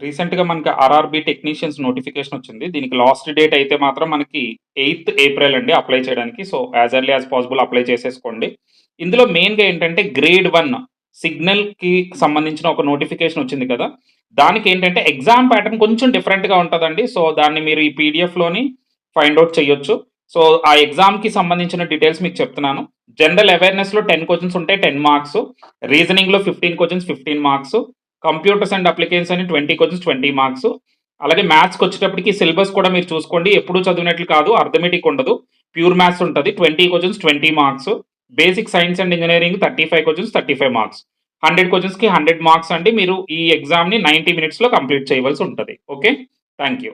రీసెంట్‌గా మనకి RRB technicians notification వచ్చింది. దీనికి లాస్ట్ డేట్ అయితే మాత్రం మనకి 8థ్ ఏప్రిల్ అండి అప్లై చేయడానికి. So, as early as possible apply చేసేసుకోండి. ఇందులో మెయిన్‌గా ఏంటంటే గ్రేడ్ 1 సిగ్నల్‌కి సంబంధించిన ఒక నోటిఫికేషన్ వచ్చింది కదా! దానికేంటంటే ఎగ్జామ్ ప్యాటర్న్ కొంచెం డిఫరెంట్‌గా ఉంటదండి. సో, దాన్ని మీరు ఈ పీడీఎఫ్‌లోని ఫైండ్ ఔట్ చేయొచ్చు. సో, ఆ ఎగ్జామ్‌కి సంబంధించిన డీటెయిల్స్ మీకు చెప్తున్నాను. జనరల్ అవేర్‌నెస్‌లో 10 క్వెషన్స్ ఉంటాయి, 10 మార్క్స్. రీజనింగ్‌లో 15 questions, 15 marks. Computers and applications అని 20 క్వెషన్స్, 20 మార్క్స్. అలాగే మ్యాథ్స్‌కొచ్చేటప్పటికి సిలబస్ కూడా మీరు చూసుకోండి. ఎప్పుడూ చదివినట్లు కాదు. అర్థమెటిక్ ఉండదు. ప్యూర్ మ్యాథ్స్ ఉంటది. 20 questions, 20 marks. Basic science and engineering 35 questions, 35 marks. 100 క్వెషన్స్‌కి 100 marks అండి. మీరు ఈ ఎగ్జామ్‌ని 90 మినిట్స్‌లో కంప్లీట్ చేయవలసి ఉంటది. ఓకే. Thank you.